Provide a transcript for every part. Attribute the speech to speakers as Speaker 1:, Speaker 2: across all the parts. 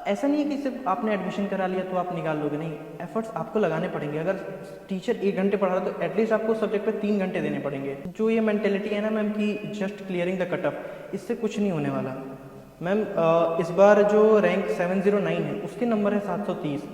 Speaker 1: ऐसा नहीं है कि सिर्फ आपने एडमिशन करा लिया तो आप निकाल लोगे, नहीं, एफर्ट्स आपको लगाने पड़ेंगे। अगर टीचर 1 घंटे पढ़ा रहा है तो एटलीस्ट आपको सब्जेक्ट पे 3 घंटे देने पड़ेंगे। जो ये मेंटेलिटी है ना मैम कि just clearing the cut off, इससे कुछ नहीं होने वाला मैम। इस बार जो रैंक 709 है उसके नंबर है 730,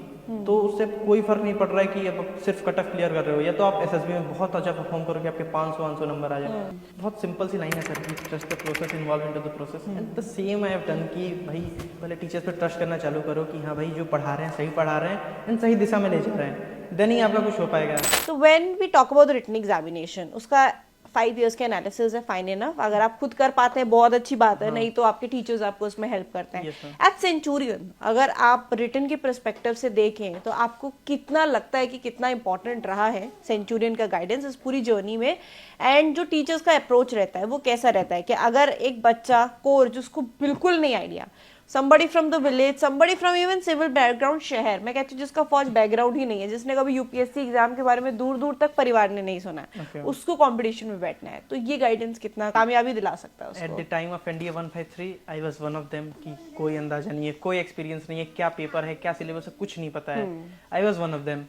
Speaker 1: तो उससे कोई फर्क नहीं पड़ रहा है कि अब सिर्फ कट ऑफ क्लियर कर रहे हो या तो आप एसएसबी में बहुत अच्छा परफॉर्म करोगे, आपके 500 नंबर आ जाए। बहुत सिंपल सी लाइन है सर की trust the process, involve into the process and the same I have done. कि भाई पहले टीचर्स पे ट्रस्ट करना चालू करो कि हाँ भाई जो पढ़ा रहे हैं सही पढ़ा रहे हैं एंड सही दिशा में ले जा रहे हैं, देन ही आपका कुछ हो पाएगा।
Speaker 2: तो when we talk about the written examination, उसका 5 इयर्स के एनालिसिस है, फाइन इनफ। अगर आप खुद कर पाते हैं बहुत अच्छी बात है, नहीं तो आपके टीचर्स आपको उसमें हेल्प करते हैं। एट सेंचुरियन अगर आप रिटन के पर्सपेक्टिव से देखें तो आपको कितना लगता है कि कितना इंपॉर्टेंट रहा है सेंचुरियन का गाइडेंस इस पूरी जर्नी में, एंड जो टीचर्स का अप्रोच रहता है वो कैसा रहता है? कि अगर एक बच्चा कोर जिसको बिल्कुल नहीं idea, somebody from the village, somebody from even civil background, शहर मैं कहती हूँ जिसका फौज बैकग्राउंड ही नहीं है, जिसने कभी यूपीएससी एग्जाम के बारे में दूर दूर तक परिवार ने नहीं सुना है, उसको कंपटीशन में बैठना है, तो ये गाइडेंस कितना कामयाबी दिला सकता है उसको?
Speaker 1: At the time of NDA 153 I was one of them कि कोई अंदाजा नहीं है, कोई एक्सपीरियंस नहीं है, क्या पेपर है क्या सिलेबस है कुछ नहीं पता है। I was one of them.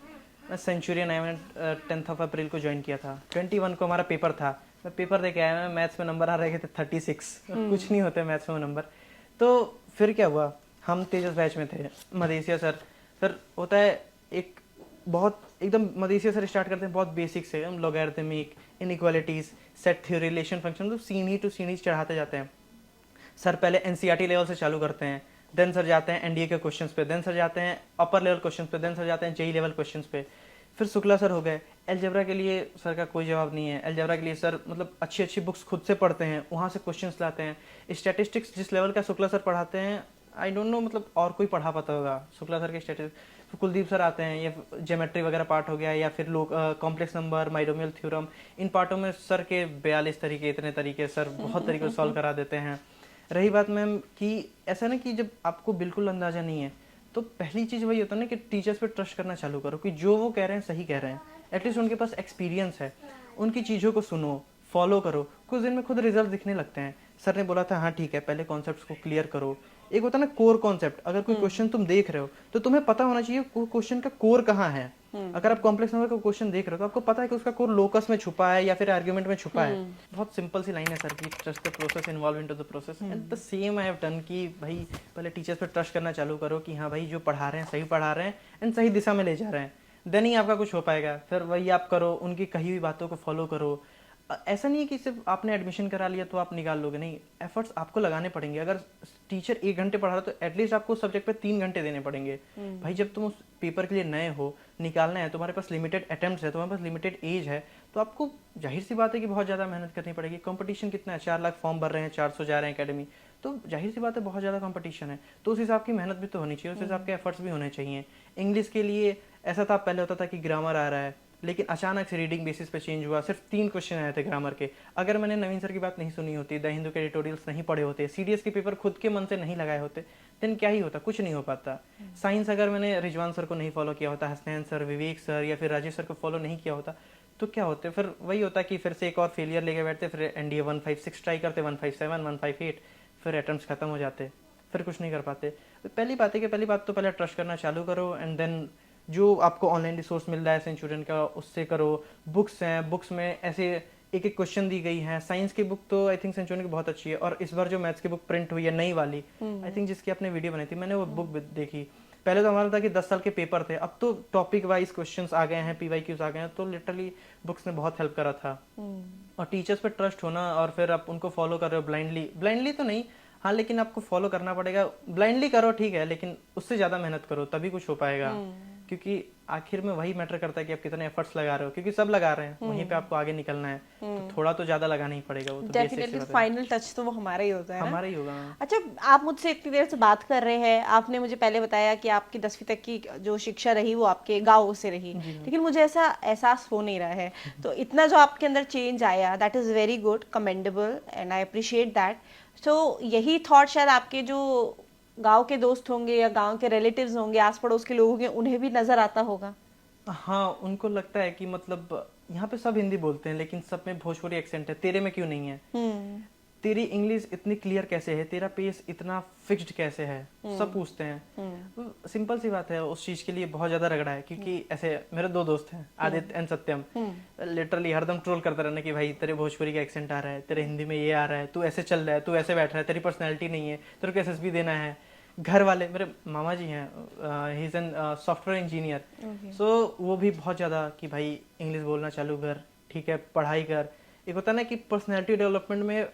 Speaker 1: मैं सेंचुरियन आई मैंने 10 अप्रैल को ज्वाइन किया था, 21 को हमारा पेपर था। मैं पेपर दे के आया, मैं मैथ्स में नंबर आ रहे थे 36, कुछ नहीं होते मैथ्स में नंबर। तो फिर क्या हुआ, हम तेजस बैच में थे, मदेसिया सर होता है एक बहुत एकदम, मदेसिया सर स्टार्ट करते हैं बहुत बेसिक से, हम logarithmic, inequalities, set theory, relation function, तो सीढ़ी टू सीढ़ी चढ़ाते जाते हैं। सर पहले एनसीईआरटी लेवल से चालू करते हैं, देन सर जाते हैं एनडीए के क्वेश्चंस पे, देन सर जाते हैं अपर लेवल क्वेश्चंस पे, देन सर जाते हैं जेई लेवल क्वेश्चंस पे। फिर शुक्ला सर हो गए। अलजेब्रा के लिए सर का कोई जवाब नहीं है, अलजेब्रा के लिए सर मतलब अच्छी अच्छी बुक्स खुद से पढ़ते हैं, वहाँ से क्वेश्चंस लाते हैं। स्टैटिस्टिक्स जिस लेवल का शुक्ला सर पढ़ाते हैं, आई डोंट नो मतलब और कोई पढ़ा पाता होगा शुक्ला सर के स्टैटिस्टिक्स। तो कुलदीप सर आते हैं, ये ज्योमेट्री वगैरह पार्ट हो गया, या फिर लोग कॉम्प्लेक्स नंबर, माइडोमियल थ्योरम, इन पार्टों में सर के 42 तरीके, इतने तरीके सर बहुत तरीके से सॉल्व करा देते हैं। रही बात मैम कि ऐसा ना कि जब आपको बिल्कुल अंदाजा नहीं है तो पहली चीज़ वही होता है ना कि टीचर्स पे ट्रस्ट करना चालू करो कि जो वो कह रहे हैं सही कह रहे हैं, एटलीस्ट उनके पास एक्सपीरियंस है, उनकी चीज़ों को सुनो, फॉलो करो, कुछ दिन में खुद रिजल्ट दिखने लगते हैं। सर ने बोला था हाँ ठीक है पहले कॉन्सेप्ट्स को क्लियर करो। एक होता है ना कोर कॉन्सेप्ट, अगर कोई क्वेश्चन तुम देख रहे हो तो तुम्हें पता होना चाहिए क्वेश्चन का कोर कहाँ है। अगर आप कॉम्प्लेक्स नंबर का क्वेश्चन देख रहे हो तो आपको पता है कि उसका कोर लोकस में छुपा है या फिर आर्ग्यूमेंट में छुपा है। बहुत सिंपल सी लाइन है सर की trust the process, involve into the process and the same I have done. कि भाई पहले टीचर्स पे ट्रस्ट करना चालू करो कि हाँ भाई जो पढ़ा रहे हैं सही पढ़ा रहे हैं एंड सही दिशा में ले जा रहे हैं, देन ही आपका कुछ हो पाएगा। फिर वही आप करो, उनकी कही हुई बातों को फॉलो करो। ऐसा नहीं है कि सिर्फ आपने एडमिशन करा लिया तो आप निकाल लोगे, नहीं, एफर्ट्स आपको लगाने पड़ेंगे। अगर टीचर 1 घंटे पढ़ा रहा है तो एटलीस्ट आपको सब्जेक्ट पे 3 घंटे देने पड़ेंगे। भाई जब तुम उस पेपर के लिए नए हो, निकालना है, तुम्हारे पास लिमिटेड अटेम्प्ट्स है, तुम्हारे पास लिमिटेड एज है, तो आपको जाहिर सी बात है कि बहुत ज़्यादा मेहनत करनी पड़ेगी। कंपटीशन कितना है, 4 लाख फॉर्म भर रहे हैं, 400 जा रहे हैं अकेडमी, तो जाहिर सी बात है बहुत ज़्यादा कंपटीशन है। तो उस हिसाब की मेहनत भी तो होनी चाहिए, उस हिसाब के एफर्ट्स भी होने चाहिए। इंग्लिश के लिए ऐसा था, पहले होता था कि ग्रामर आ रहा है, लेकिन अचानक से रीडिंग बेसिस पे चेंज हुआ, सिर्फ 3 क्वेश्चन आए थे ग्रामर के। अगर मैंने नवीन सर की बात नहीं सुनी होती, द हिंदू के एडिटोरियल्स नहीं पढ़े होते, सीडीएस के पेपर खुद के मन से नहीं लगाए होते, देन क्या ही होता, कुछ नहीं हो पाता। साइंस अगर मैंने रिजवान सर को नहीं फॉलो किया होता, हसनैन सर, विवेक सर या फिर राजेश सर को फॉलो नहीं किया होता, तो क्या होते, फिर वही होता कि फिर से एक और फेलियर लेके बैठते, फिर एनडीए 156 ट्राई करते, 157, 158, फिर अटेम्प्ट्स खत्म हो जाते, फिर कुछ नहीं कर पाते। तो पहली बात है कि पहली बात तो पहले ट्रस्ट करना चालू करो एंड देन जो आपको ऑनलाइन रिसोर्स मिल रहा है सेंचुरियन का उससे करो। बुक्स हैं, बुक्स में ऐसे एक एक क्वेश्चन दी गई है। साइंस की बुक तो आई थिंक सेंचुरियन की बहुत अच्छी है, और इस बार जो मैथ्स की बुक प्रिंट हुई है नई वाली, आई थिंक जिसकी आपने वीडियो बनाई थी, मैंने वो बुक देखी। पहले तो हमारा था कि 10 साल के पेपर थे, अब तो टॉपिक वाइज क्वेश्चंस आ गए हैं, पीवाईक्यूज आ गए हैं, तो लिटरली बुक्स ने बहुत हेल्प करा था। और टीचर्स पे ट्रस्ट होना, और फिर आप उनको फॉलो कर रहे हो ब्लाइंडली तो नहीं, हाँ, लेकिन आपको फॉलो करना पड़ेगा। ब्लाइंडली करो ठीक है, लेकिन उससे ज्यादा मेहनत करो तभी कुछ हो पाएगा, क्योंकि आखिर में वही मैटर करता है कि आप कितने एफर्ट्स लगा रहे हो, क्योंकि सब लगा रहे हैं, वहीं पे आपको आगे निकलना है, तो थोड़ा तो ज्यादा लगाना ही पड़ेगा। वो तो
Speaker 2: डेफिनेटली फाइनल टच तो वो हमारा ही होता है ना?
Speaker 1: हमारा ही होगा।
Speaker 2: अच्छा, आप मुझसे इतनी देर से बात कर रहे हैं, आपने मुझे पहले बताया कि आपकी 10वीं तक की जो शिक्षा रही वो आपके गाँव से रही, लेकिन मुझे ऐसा एहसास हो नहीं रहा है। तो इतना जो आपके अंदर चेंज आया, that is very good, commendable and I appreciate that. तो यही थॉट शायद आपके जो गांव के दोस्त होंगे या गांव के रिलेटिव्स होंगे, आस पड़ोस के लोग होंगे, उन्हें भी नजर आता होगा।
Speaker 1: हाँ, उनको लगता है कि मतलब यहाँ पे सब हिंदी बोलते हैं लेकिन सब में भोजपुरी एक्सेंट है, तेरे में क्यों नहीं है। तेरी इंग्लिश इतनी क्लियर कैसे है, तेरा पेस इतना फिक्स्ड कैसे है, सब पूछते हैं। सिंपल सी बात है, उस चीज के लिए बहुत ज्यादा रगड़ा है, क्योंकि ऐसे मेरे दो दोस्त हैं, आदित्य एंड सत्यम, लिटरली हरदम ट्रोल करते रहना कि भाई तेरे भोजपुरी का एक्सेंट आ रहा है, तेरे हिंदी में ये आ रहा है, तू ऐसे चल रहा है, तू ऐसे बैठ रहा है, तेरी पर्सनैलिटी नहीं है, तेरे को एसएसबी देना है। घर वाले, मेरे मामा जी हैं, he is an software engineer, so वो भी बहुत ज्यादा कि भाई इंग्लिश बोलना चालू कर, ठीक है, पढ़ाई कर। एक होता है ना कि पर्सनैलिटी डेवलपमेंट में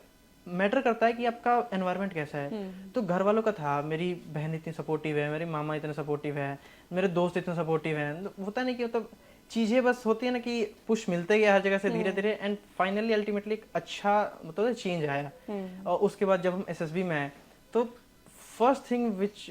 Speaker 1: मैटर करता है कि आपका एनवायरनमेंट कैसा है। तो घर वालों का था, मेरी बहन इतनी सपोर्टिव है, मेरी मामा इतने सपोर्टिव है, मेरे दोस्त इतने सपोर्टिव हैं, होता नहीं कि मतलब चीजें बस होती है ना कि पुश मिलते गए हर जगह से धीरे धीरे, एंड फाइनली अल्टीमेटली एक अच्छा मतलब चेंज आया। और उसके बाद जब हम एसएसबी में आए, तो first thing which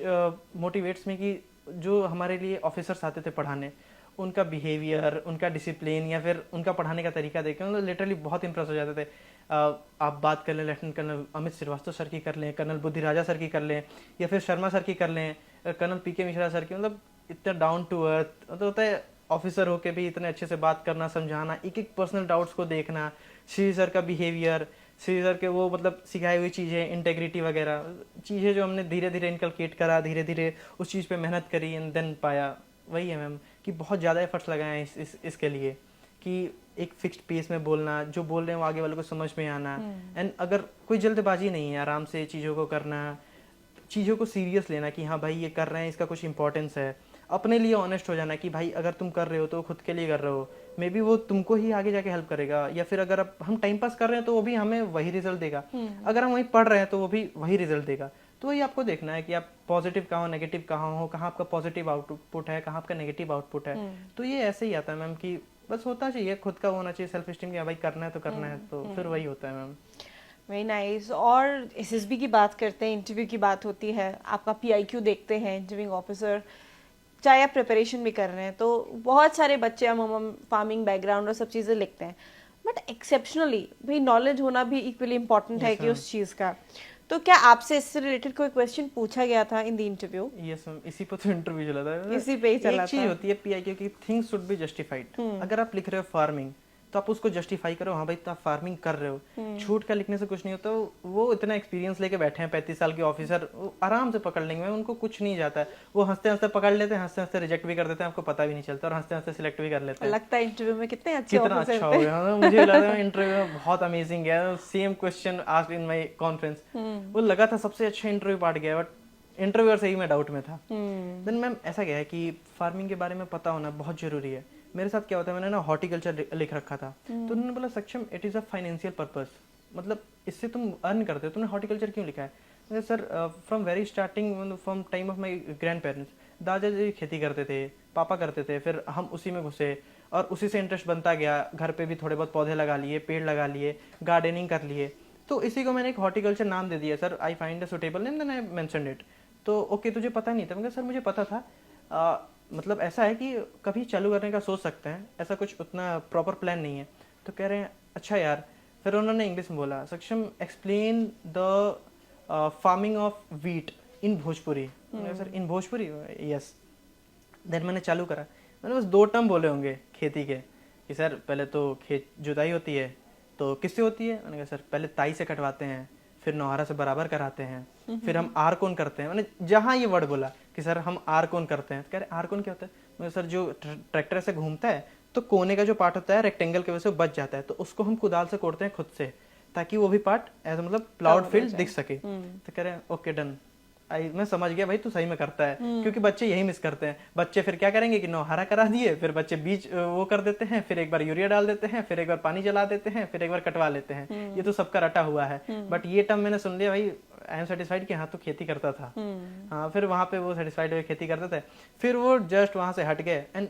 Speaker 1: motivates me कि जो हमारे लिए ऑफिसर्स आते थे पढ़ाने, उनका बिहेवियर, उनका डिसिप्लिन या फिर उनका पढ़ाने का तरीका देख के मतलब लिटरली बहुत इंप्रेस हो जाते थे। आप बात कर लें lieutenant colonel Amit Srivastava sir की कर लें, कर्नल बुद्धिराजा सर की कर लें, या फिर शर्मा सर की कर लें, कर्नल पीके मिश्रा सर की, मतलब इतना डाउन टू अर्थ, मतलब होता है ऑफिसर होके भी इतने अच्छे से बात करना, समझाना, एक एक पर्सनल डाउट्स को देखना। श्री सर का बिहेवियर, श्री सर के वो मतलब सिखाई हुई चीज़ें, इंटेग्रिटी वगैरह चीज़ें जो हमने धीरे धीरे इनकलकेट करा, धीरे धीरे उस चीज़ पे मेहनत करी एंड देन पाया। वही है मैम कि बहुत ज़्यादा एफर्ट्स लगाए हैं इसके लिए कि एक फिक्स्ड पेस में बोलना, जो बोल रहे हैं वो आगे वालों को समझ में आना, एंड अगर कोई जल्दबाजी नहीं है, आराम से चीज़ों को करना, चीज़ों को सीरियस लेना कि हाँ भाई ये कर रहे हैं, इसका कुछ इंपॉर्टेंस है। अपने लिए ऑनेस्ट हो जाना कि भाई अगर तुम कर रहे हो तो खुद के लिए कर रहे हो, मे बी वो तुमको ही आगे जाके हेल्प करेगा, या फिर अगर हम टाइम पास कर रहे हैं तो वो भी हमें वही रिजल्ट देगा, अगर हम वही पढ़ रहे हैं तो वो भी वही रिजल्ट देगा। तो वही आपको देखना है कि आप पॉजिटिव कहाँ हो, नेगेटिव कहाँ हो, कहाँ आपका पॉजिटिव आउटपुट है, कहाँ आपका नेगेटिव आउटपुट है। तो ये ऐसे ही आता है मैम कि बस होता चाहिए, खुद का होना चाहिए सेल्फ एस्टीम कि भाई करना है तो करना है, तो फिर वही होता है मैम।
Speaker 2: Very nice. और एसएसबी की बात करते हैं, इंटरव्यू की बात होती है, आपका पीआईक्यू देखते हैं इंटरव्यूइंग ऑफिसर, चाहे आप प्रिपरेशन भी कर रहे हैं, तो बहुत सारे बच्चे हम फार्मिंग बैकग्राउंड और सब चीज़ें लिखते हैं, बट एक्सेप्शनली भाई नॉलेज होना भी इक्वली इम्पोर्टेंट है कि उस चीज़ का। तो क्या आपसे इससे रिलेटेड कोई क्वेश्चन पूछा गया था in the interview?
Speaker 1: Yes ma'am, इसी पर तो इंटरव्यू चला था,
Speaker 2: इसी पे ही चला था।
Speaker 1: एक चीज होती है पीआईक्यू की, थिंग्स शुड बी जस्टिफाइड। अगर आप लिख रहे हो फार्मिंग तो आप उसको जस्टिफाई करो, हाँ भाई तो आप फार्मिंग कर रहे हो। झूठ का लिखने से कुछ नहीं होता। वो इतना एक्सपीरियंस लेके बैठे हैं 35 साल के ऑफिसर, आराम से पकड़ लेंगे, उनको कुछ नहीं जाता है। वो हंसते हंसते पकड़ लेते हैं, हंसते हंसते रिजेक्ट भी कर देते हैं, आपको पता भी नहीं चलता, और हंसते हंसते सिलेक्ट भी कर लेते हैं।
Speaker 2: लगता है इंटरव्यू में कितने अच्छे
Speaker 1: कितना अच्छा हो गया, मुझे लगा था इंटरव्यू में बहुत अमेजिंग गया। Same question asked in my conference, वो लगा था सबसे अच्छा इंटरव्यू पार्ट गया, बट इंटरव्यूअर से ही मैं डाउट में था। देन मैम ऐसा क्या है कि फार्मिंग के बारे में पता होना बहुत जरूरी है। मेरे साथ क्या होता है, मैंने ना हॉर्टिकल्चर लिख रखा था, तो उन्होंने बोला सक्षम it is a financial purpose, मतलब इससे तुम अर्न करते हो, तुमने हॉर्टिकल्चर क्यों लिखा है? मैंने sir from very starting, from time of my grand parents, दादाजी खेती करते थे, पापा करते थे, फिर हम उसी में घुसे और उसी से इंटरेस्ट बनता गया। घर पे भी थोड़े बहुत पौधे लगा लिए, पेड़ लगा लिए, गार्डनिंग कर लिए, तो इसी को मैंने एक हॉर्टिकल्चर नाम दे दिया। Sir I find a suitable name, then I mentioned it. तो ओके तुझे पता नहीं था? मैंने सर मुझे पता था, मतलब ऐसा है कि कभी चालू करने का सोच सकते हैं, ऐसा कुछ उतना प्रॉपर प्लान नहीं है। तो कह रहे हैं अच्छा यार। फिर उन्होंने इंग्लिश में बोला सक्षम explain the farming of wheat in Bhojpuri. Sir in Bhojpuri? Yes. Then मैंने चालू करा, मैंने बस 2 टर्म बोले होंगे खेती के कि सर पहले तो खेत जुताई होती है, तो किससे होती है? मैंने कहा सर पहले ताई से कटवाते हैं, फिर नौहरा से बराबर कराते हैं, फिर हम आर कोन करते हैं। मैंने जहां ये वर्ड बोला कि सर हम आर कोन करते हैं, तो कह रहे आर कोन क्या होता है? मैंने सर जो ट्रैक्टर से घूमता है तो कोने का जो पार्ट होता है रेक्टेंगल की वजह से बच जाता है, तो उसको हम कुदाल से कोड़ते हैं खुद से, ताकि वो भी पार्ट ऐसा मतलब प्लाउड फील्ड दिख सके। तो कह रहे हैं ओके डन। मैं समझ गया भाई तू सही में करता है, क्योंकि बच्चे यही मिस करते हैं। बच्चे फिर क्या करेंगे कि नौहरा करा दिए, फिर बच्चे बीज वो कर देते हैं, फिर एक बार यूरिया डाल देते हैं, फिर एक बार पानी जला देते हैं, फिर एक बार कटवा लेते हैं। ये तो सबका रटा हुआ है। बट ये टर्म मैंने सुन लिया भाई, आई एम सेटिस्फाइड कि हाँ तो खेती करता था। हाँ, फिर वहां पे वो सेटिस्फाइड हुए खेती करते थे, फिर वो जस्ट वहां से हट गए। एंड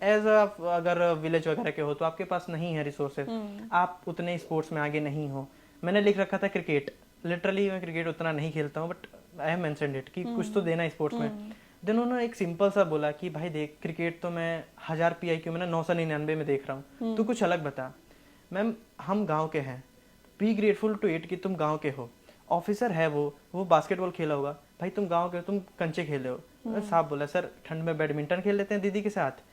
Speaker 1: एज अगर विलेज वगैरह के हो तो आपके पास नहीं है रिसोर्सेज, आप उतने स्पोर्ट्स में आगे नहीं हो। मैंने लिख रखा था क्रिकेट, लिटरली मैं क्रिकेट उतना नहीं खेलता हूँ, but I have mentioned it कि कुछ तो देना स्पोर्ट्स में। देन उन्होंने एक सिंपल सा बोला कि भाई देख क्रिकेट तो मैं 1000 PIQ में 999 में देख रहा हूँ, तू कुछ अलग बता। मैम हम गांव के हैं, बी ग्रेटफुल टू इट कि तुम गांव के हो। ऑफिसर है वो बास्केटबॉल खेला होगा, भाई तुम गांव के हो, तुम कंचे खेले हो। साहब बोला सर ठंड में बैडमिंटन खेल लेते हैं दीदी के साथ,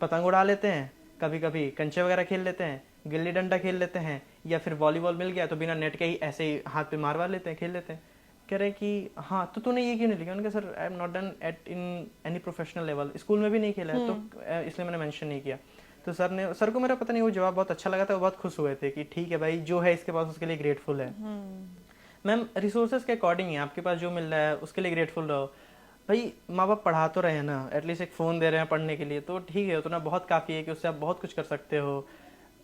Speaker 1: पतंग उड़ा लेते हैं, कभी कभी कंचे वगैरह खेल लेते हैं, गिल्ली डंडा खेल लेते हैं, या फिर वॉलीबॉल मिल गया तो बिना नेट के ही ऐसे ही हाथ पे मारवा लेते हैं, खेल लेते हैं। कह रहे कि हाँ तो तूने ये क्यों नहीं लिखा? उनका sir I am not done at in any professional level, school में भी नहीं खेला है तो इसलिए मैंने मेंशन नहीं किया। तो सर को मेरा पता नहीं वो जवाब बहुत अच्छा लगा था, वो बहुत खुश हुए थे कि ठीक है भाई, जो है इसके पास उसके लिए ग्रेटफुल है। मैम रिसोर्सेज के अकॉर्डिंग है, आपके पास जो मिल रहा है उसके लिए ग्रेटफुल रहो। भाई माँ बाप पढ़ा तो रहे हैं ना, एटलीस्ट एक फ़ोन दे रहे हैं पढ़ने के लिए, तो ठीक है, उतना बहुत काफ़ी है कि उससे आप बहुत कुछ कर सकते हो।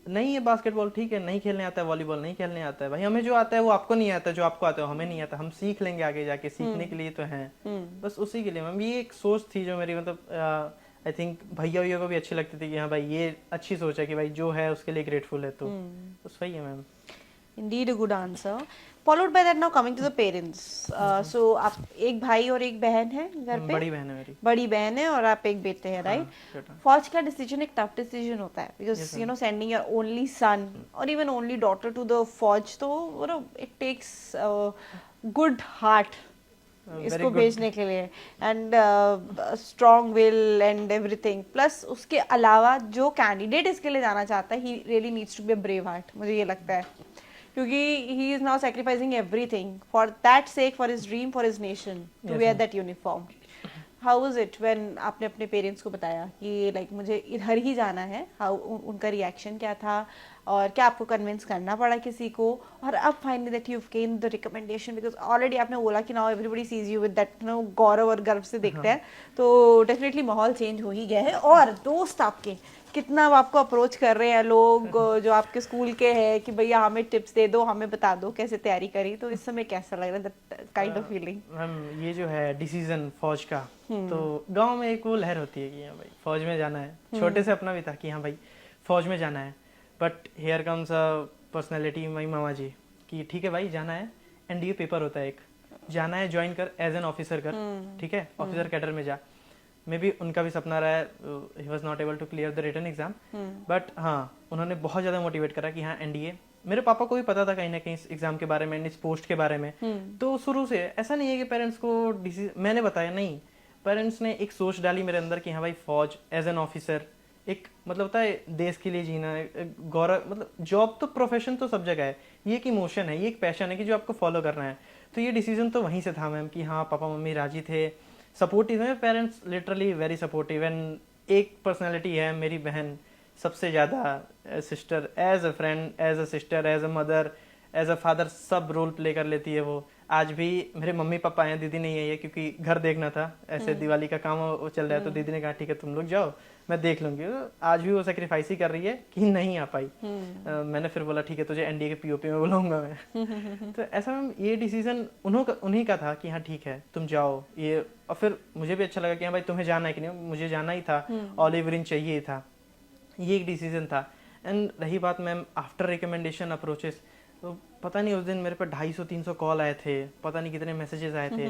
Speaker 1: नहीं है बास्केटबॉल, ठीक है, नहीं खेलने आता है, वॉलीबॉल नहीं खेलने आता है, भाई हमें जो आता है वो आपको नहीं आता, जो आपको आता है वो हमें नहीं आता, हम सीख लेंगे आगे जाके, सीखने के लिए तो हैं, बस उसी के लिए। मैम ये एक सोच थी जो मेरी, मतलब आई थिंक भैया को भी अच्छी लगती थी कि हाँ भाई ये अच्छी सोच है कि भाई जो है उसके लिए ग्रेटफुल है, तो बस वही है ma'am.
Speaker 2: Indeed a good answer. Followed by that, now coming to the parents. So आप एक भाई और एक बहन है घर पे?
Speaker 1: बड़ी बहन है मेरी।
Speaker 2: बड़ी बहन है और आप एक बेटे हैं, राइट? फौज का डिसीजन एक टफ डिसीजन होता है, because you know sending your only son or even only daughter to the फौज, तो you know it takes good heart इसको भेजने के लिए, and strong will and everything. Plus उसके अलावा जो कैंडिडेट इसके लिए जाना चाहता है, he really needs to be a brave heart, मुझे ये लगता है, क्योंकि he is now sacrificing everything for that sake, for his dream, for his nation, to wear that uniform. How was it when आपने अपने पेरेंट्स को बताया कि लाइक मुझे इधर ही जाना है? हाउ उनका रिएक्शन क्या था, और क्या आपको कन्विंस करना पड़ा किसी को, और अब finally that you gain the recommendation, because already आपने बोला कि now everybody sees you with that no गौरव और गर्व से देखते हैं, तो डेफिनेटली माहौल चेंज हो ही गया है। और दोस्त आपके कितना अब आपको अप्रोच कर रहे हैं लोग जो आपके स्कूल के हैं कि भैया हमें टिप्स दे दो, हमें बता दो कैसे तैयारी करी, तो इस समय कैसा लग रहा है that kind of feeling?
Speaker 1: Ma'am ये जो है डिसीजन फौज का, तो गांव में एक वो लहर होती है कि हाँ भाई फौज में जाना है, छोटे से अपना भी था कि हाँ भाई फौज में जाना है, but here comes a personality my mama ji कि ठीक है भाई जाना है, एनडीए पेपर होता है एक, जाना है, ज्वाइन कर एज एन ऑफिसर कर, ठीक है, ऑफिसर कैडर में जा। मे बी उनका भी सपना रहा है, he was not able to clear the written exam, but हाँ उन्होंने बहुत ज़्यादा मोटिवेट करा कि हाँ एनडीए। मेरे पापा को भी पता था कहीं ना कहीं इस एग्जाम के बारे में, इस पोस्ट के बारे में, तो शुरू से ऐसा नहीं है कि पेरेंट्स को मैंने बताया, नहीं, पेरेंट्स ने एक सोच डाली मेरे अंदर कि हाँ भाई फौज एज एन ऑफिसर, एक मतलब होता है देश के लिए जीना, गौरव, मतलब जॉब तो प्रोफेशन तो सब जगह है, ये एक इमोशन है, ये एक पैशन है कि जो आपको फॉलो करना है। तो ये डिसीजन तो वहीं से था मैम कि हाँ पापा मम्मी राजी थे, सपोर्टिव है, parents literally very supportive. And एक पर्सनालिटी है मेरी बहन सबसे ज़्यादा, sister, as a friend, as a sister, as a mother, as a father, सब रोल प्ले कर लेती है वो। आज भी मेरे मम्मी पापा हैं, दीदी नहीं है ये, क्योंकि घर देखना था, ऐसे दिवाली का काम वो चल रहा है, तो दीदी ने कहा ठीक है तुम लोग जाओ, मैं देख लूंगी। आज भी वो सेक्रीफाइस ही कर रही है कि नहीं आ पाई। मैंने फिर बोला ठीक है तुझे एनडीए के पीओपी में बुलाऊंगा मैं। तो ऐसा मैम ये डिसीजन उन्हीं का था कि हाँ ठीक है तुम जाओ ये, और फिर मुझे भी अच्छा लगा कि हाँ भाई तुम्हें जाना है कि नहीं, मुझे जाना ही था, ऑलिव इन चाहिए था, ये एक डिसीजन था। एंड रही बात मैम आफ्टर रिकमेंडेशन अप्रोचेस, तो पता नहीं उस दिन मेरे पे 250-300 कॉल आए थे, पता नहीं कितने मैसेजेस आए थे।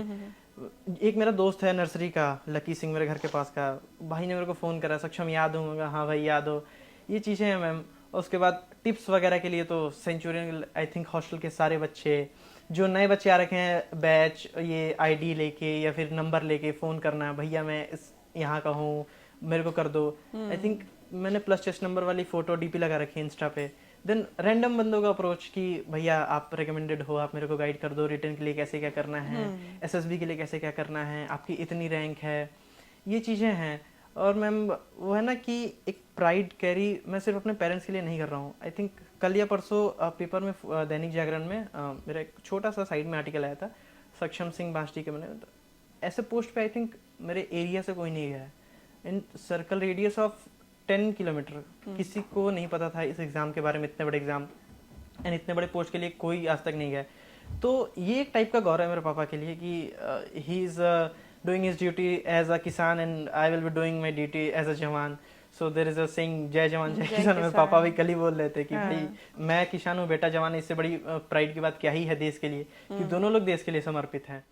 Speaker 1: एक मेरा दोस्त है नर्सरी का, लकी सिंह, मेरे घर के पास का भाई ने मेरे को फ़ोन करा, सक्षम याद हूँ, हाँ भाई याद हो, ये चीज़ें हैं मैम। और उसके बाद टिप्स वगैरह के लिए तो सेंचुरियन आई थिंक हॉस्टल के सारे बच्चे, जो नए बच्चे आ रखे हैं बैच, ये आईडी लेके या फिर नंबर लेके फ़ोन करना, भैया मैं इस यहाँ का हूँ मेरे को कर दो। आई थिंक मैंने प्लस चेस्ट नंबर वाली फ़ोटो डीपी लगा रखी है इंस्टा पे। देन रैंडम बंदों का अप्रोच कि भैया आप रिकमेंडेड हो, आप मेरे को गाइड कर दो, रिटर्न के लिए कैसे क्या करना है, एसएसबी के लिए कैसे क्या करना है, आपकी इतनी रैंक है, ये चीज़ें हैं। और मैम वो है ना कि एक प्राइड कैरी मैं सिर्फ अपने पेरेंट्स के लिए नहीं कर रहा हूँ। आई थिंक कल या परसों पेपर में, दैनिक जागरण में मेरा एक छोटा सा साइड में आर्टिकल आया था, सक्षम सिंह बांसटी के, मैंने ऐसे पोस्ट पे आई थिंक मेरे एरिया से कोई नहीं गया है, इन सर्कल रेडियस ऑफ 10 किलोमीटर, किसी को नहीं पता था इस एग्ज़ाम के बारे में, इतने बड़े एग्ज़ाम एंड इतने बड़े पोस्ट के लिए कोई आज तक नहीं गया। तो ये एक टाइप का गौरव है मेरे पापा के लिए कि he is doing his duty as a kisan and I will be doing my duty as a jawan. So there is a saying jai jawan जय किसान। मेरे पापा भी कल ही बोल रहे थे कि भाई मैं किसान हूँ, बेटा जवान है, इससे बड़ी प्राइड की बात क्या ही है देश के लिए, कि दोनों लोग देश के लिए समर्पित हैं।